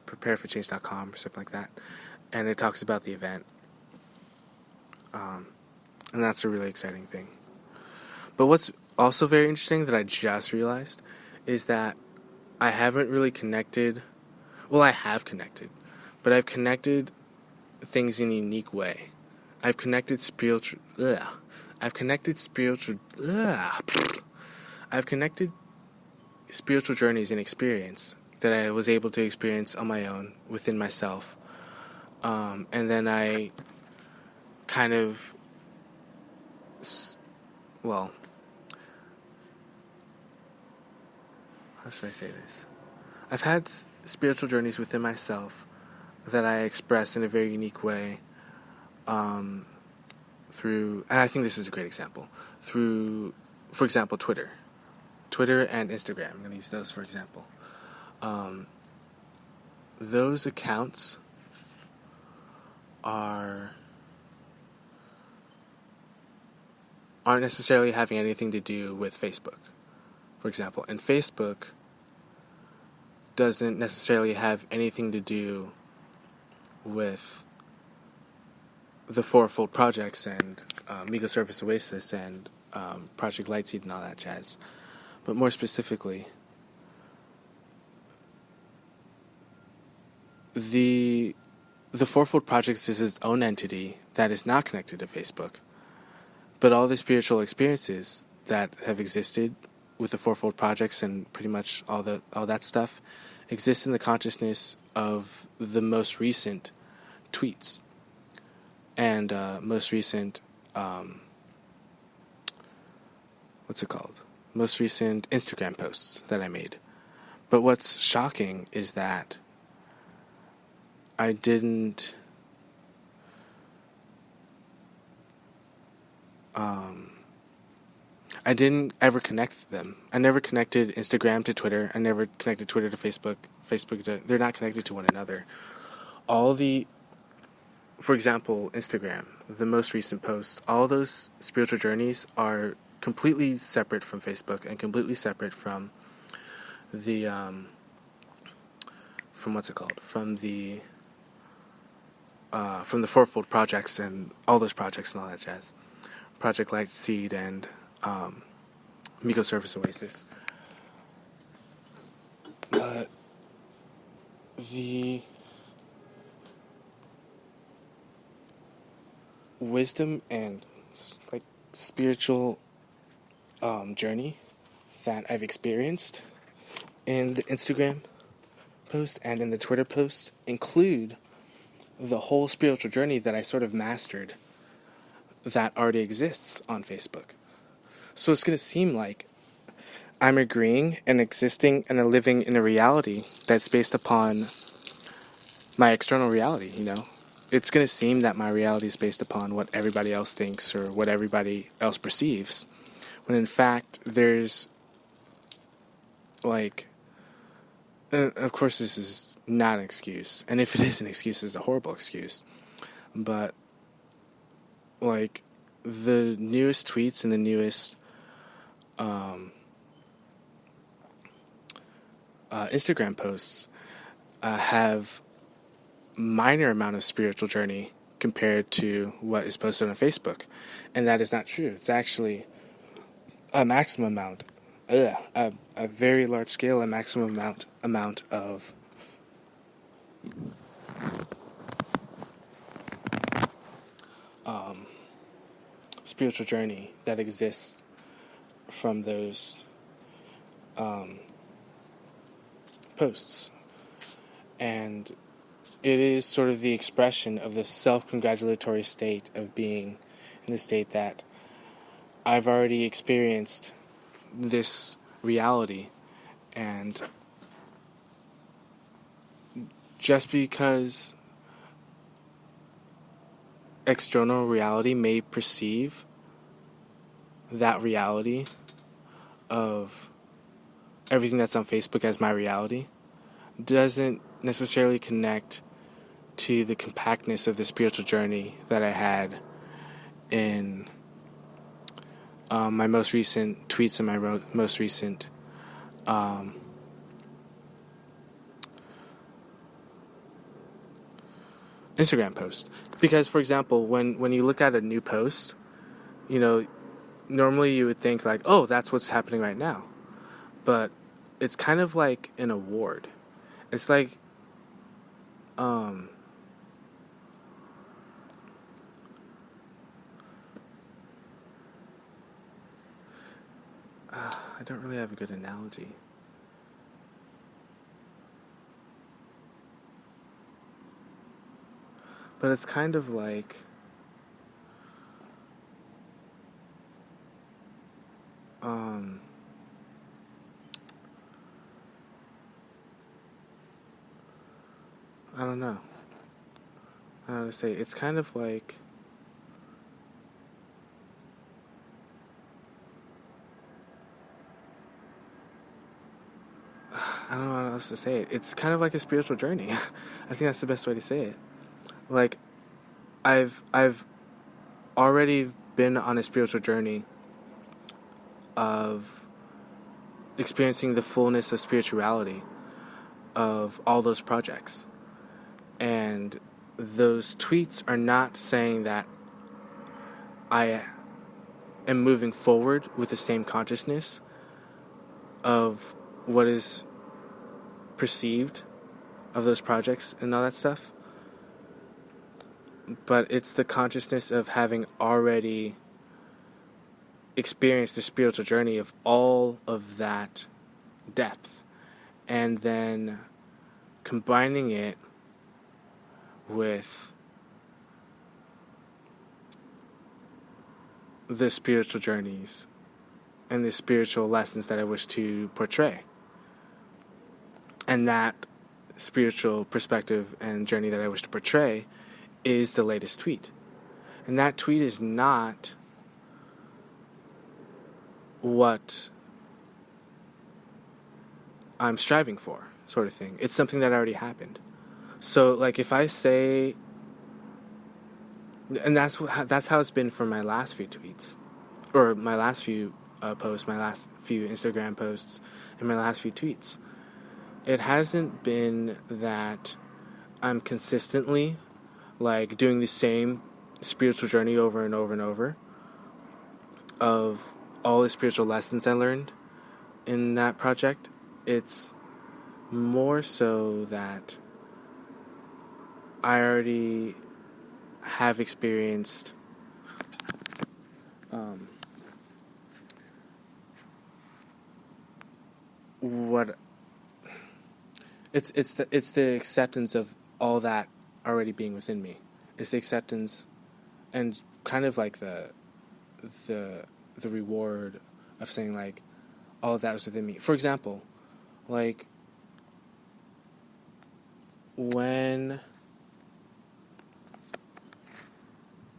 prepareforchange.com or something like that, and it talks about the event, and that's a really exciting thing. But what's also very interesting that I just realized is that I haven't really connected. Well, I have connected, but I've connected things in a unique way. I've connected spiritual journeys and experience that I was able to experience on my own within myself. And then I kind of, how should I say this? I've had spiritual journeys within myself that I express in a very unique way, through, and I think this is a great example, through, for example, Twitter and Instagram. I'm going to use those for example. Those accounts aren't necessarily having anything to do with Facebook, for example. And Facebook doesn't necessarily have anything to do with the Fourfold Projects and Migo Service Oasis and Project Lightseed and all that jazz. But more specifically, the Fourfold Projects is its own entity that is not connected to Facebook. But all the spiritual experiences that have existed with the Fourfold Projects and pretty much all that stuff exist in the consciousness of the most recent tweets and most recent most recent Instagram posts that I made. But what's shocking is that I didn't ever connect them. I never connected Instagram to Twitter. I never connected Twitter to Facebook. They're not connected to one another. For example, Instagram, the most recent posts, all those spiritual journeys are completely separate from Facebook and completely separate from the, from the Fourfold Projects and all those projects and all that jazz. Project Lightseed and Migo Service Oasis. But the wisdom and spiritual journey that I've experienced in the Instagram post and in the Twitter post include the whole spiritual journey that I sort of mastered that already exists on Facebook. So it's going to seem like I'm agreeing and existing and living in a reality that's based upon my external reality, It's going to seem that my reality is based upon what everybody else thinks or what everybody else perceives, when in fact there's, of course this is not an excuse, and if it is an excuse, it's a horrible excuse, but, the newest tweets and the newest Instagram posts have minor amount of spiritual journey compared to what is posted on Facebook, and that is not true. It's actually a maximum amount, a very large scale, a maximum amount of spiritual journey that exists from those posts. And it is sort of the expression of the self-congratulatory state of being in the state that I've already experienced this reality, and just because external reality may perceive that reality of everything that's on Facebook as my reality doesn't necessarily connect to the compactness of the spiritual journey that I had in my most recent tweets and my most recent Instagram post. Because, for example, when you look at a new post, normally you would think like, oh, that's what's happening right now. But it's kind of like an award. It's like, I don't really have a good analogy. But it's kind of like, I don't know. I don't know how to say. It's kind of like, I don't know how else to say it. It's kind of like a spiritual journey. I think that's the best way to say it. Like, I've already been on a spiritual journey of experiencing the fullness of spirituality of all those projects. And those tweets are not saying that I am moving forward with the same consciousness of what is perceived of those projects and all that stuff. But it's the consciousness of having already experienced the spiritual journey of all of that depth, and then combining it with the spiritual journeys and the spiritual lessons that I wish to portray. And that spiritual perspective and journey that I wish to portray is the latest tweet. And that tweet is not what I'm striving for, sort of thing. It's something that already happened. So, like, if I say, and that's how it's been for my last few tweets, or my last few posts, my last few Instagram posts, and my last few tweets. It hasn't been that I'm consistently, like, doing the same spiritual journey over and over and over of all the spiritual lessons I learned in that project. It's more so that I already have experienced what it's the acceptance of all that already being within me. It's the acceptance and kind of like the reward of saying, like, all of that was within me. For example, like, when...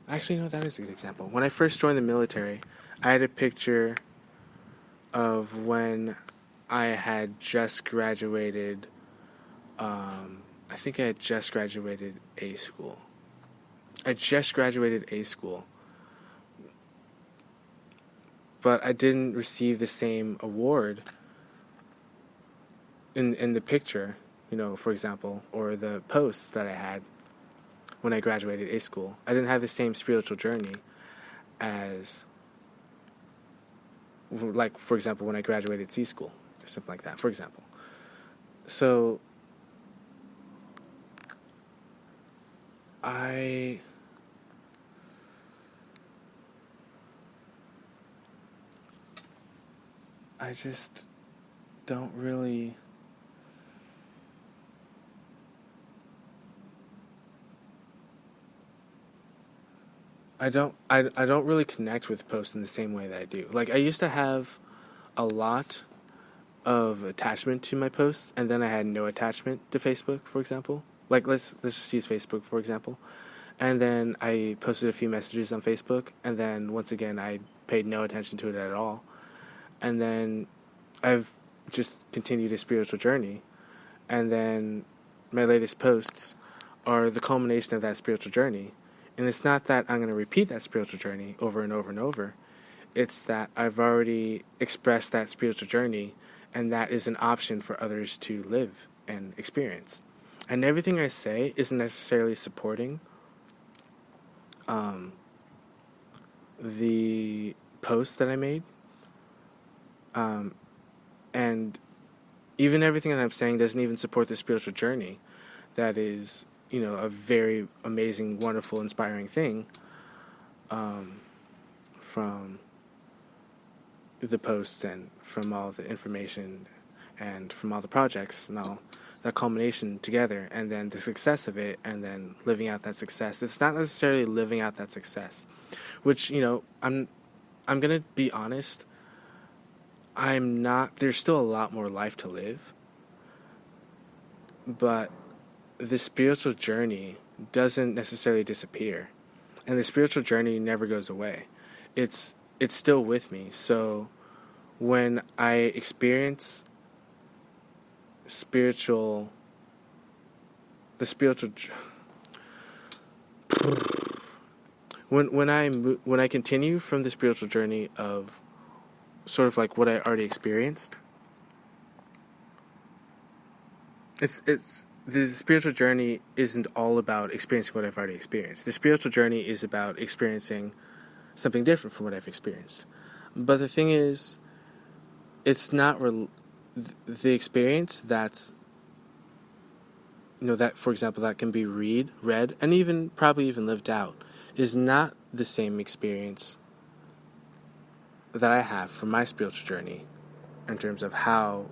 Actually, no, that is a good example. When I first joined the military, I had a picture of when I had just graduated, I think I had just graduated A school. I just graduated A school. But I didn't receive the same award in the picture, for example, or the post that I had when I graduated A school. I didn't have the same spiritual journey as, like, for example, when I graduated C school, or something like that, for example. So, I just don't really... I don't really connect with posts in the same way that I do. Like, I used to have a lot of attachment to my posts, and then I had no attachment to Facebook, for example. Like, let's just use Facebook, for example. And then I posted a few messages on Facebook, and then once again I paid no attention to it at all. And then I've just continued a spiritual journey, and then my latest posts are the culmination of that spiritual journey. And it's not that I'm going to repeat that spiritual journey over and over and over. It's that I've already expressed that spiritual journey, and that is an option for others to live and experience. And everything I say isn't necessarily supporting the post that I made. And even everything that I'm saying doesn't even support the spiritual journey. That is, a very amazing, wonderful, inspiring thing from the posts and from all the information and from all the projects and all that culmination together, and then the success of it, and then living out that success. It's not necessarily living out that success, which, I'm gonna be honest, I'm not. There's still a lot more life to live, but the spiritual journey doesn't necessarily disappear, and the spiritual journey never goes away. It's still with me. So when I experience when I continue from the spiritual journey of sort of like what I already experienced, it's the spiritual journey isn't all about experiencing what I've already experienced. The spiritual journey is about experiencing something different from what I've experienced. But the thing is, it's not the experience that's, that, for example, that can be read, and even probably even lived out, is not the same experience that I have from my spiritual journey in terms of how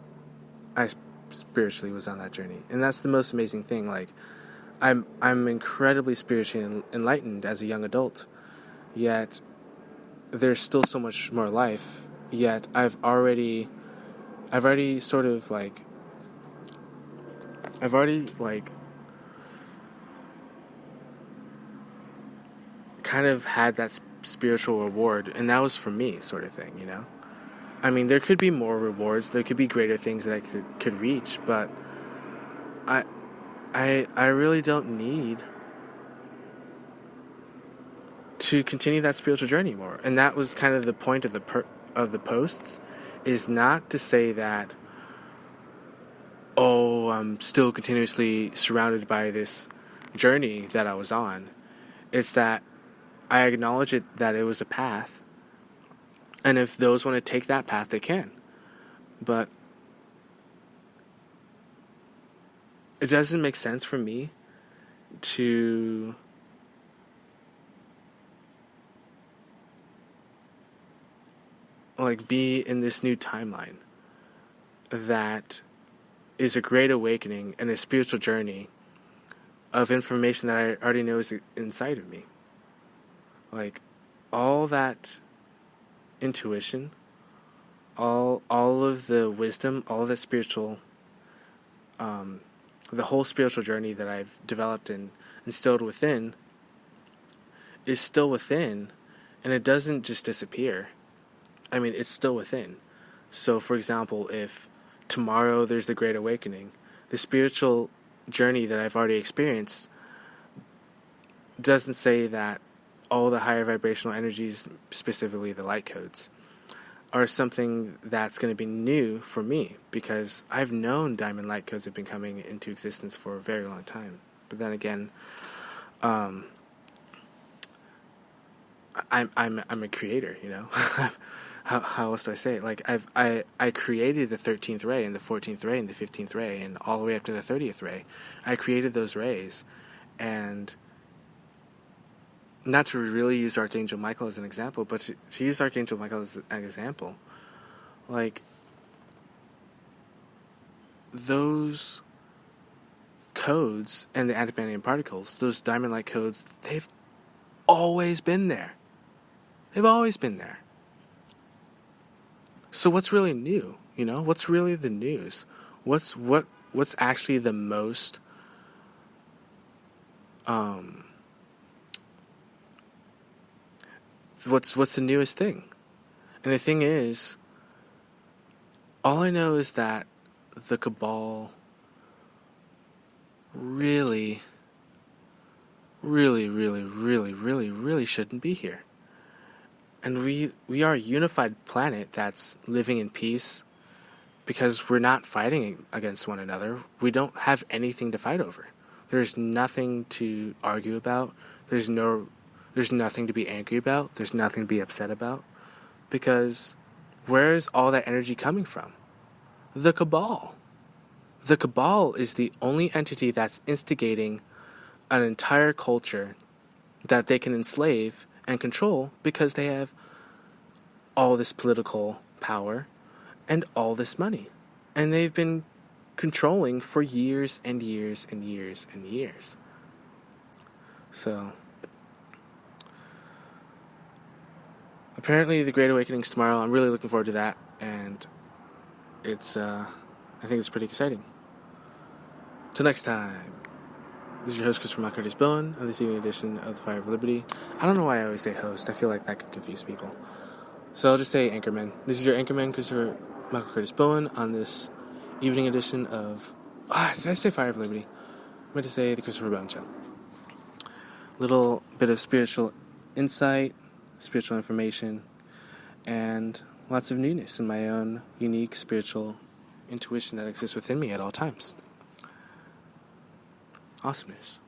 I spiritually was on that journey. And that's the most amazing thing. Like, I'm incredibly spiritually enlightened as a young adult, yet there's still so much more life, yet I've already sort of like, kind of had that spiritual reward, and that was for me, sort of thing, I mean, there could be more rewards, there could be greater things that I could reach, but I really don't need to continue that spiritual journey more. And that was kind of the point of the posts, is not to say that, oh, I'm still continuously surrounded by this journey that I was on. It's that I acknowledge that it was a path, and if those want to take that path, they can. But it doesn't make sense for me to be in this new timeline that is a great awakening and a spiritual journey of information that I already know is inside of me. Like, all that intuition, all of the wisdom, all of the spiritual, the whole spiritual journey that I've developed and instilled within is still within, and it doesn't just disappear. I mean, it's still within. So, for example, if tomorrow there's the Great Awakening, the spiritual journey that I've already experienced doesn't say that all the higher vibrational energies, specifically the light codes, are something that's going to be new for me, because I've known diamond light codes have been coming into existence for a very long time. But then again, I'm a creator, How else do I say it? Like, I created the 13th ray and the 14th ray and the 15th ray and all the way up to the 30th ray. I created those rays, and not to really use Archangel Michael as an example, but to use Archangel Michael as an example, like, those codes and the antimatter particles, those diamond-like codes, they've always been there. They've always been there. So what's really new? What's really the news? What's actually the most what's the newest thing? And the thing is, all I know is that the Cabal really, really, really, really, really, really shouldn't be here. And we are a unified planet that's living in peace because we're not fighting against one another. We don't have anything to fight over. There's nothing to argue about. There's nothing to be angry about. There's nothing to be upset about. Because where is all that energy coming from? The Cabal. The Cabal is the only entity that's instigating an entire culture that they can enslave and control because they have all this political power and all this money. And they've been controlling for years and years and years and years. So, apparently the Great Awakening's tomorrow. I'm really looking forward to that. And it's, I think it's pretty exciting. Till next time. This is your host, Christopher Curtis Bowen, on this evening edition of the Fire of Liberty. I don't know why I always say host. I feel like that could confuse people. So I'll just say Anchorman. This is your Anchorman, Christopher Michael Curtis Bowen, on this evening edition of... did I say Fire of Liberty? I meant to say the Christopher Bowen Show. Little bit of spiritual insight, spiritual information, and lots of newness in my own unique spiritual intuition that exists within me at all times. Awesomeness.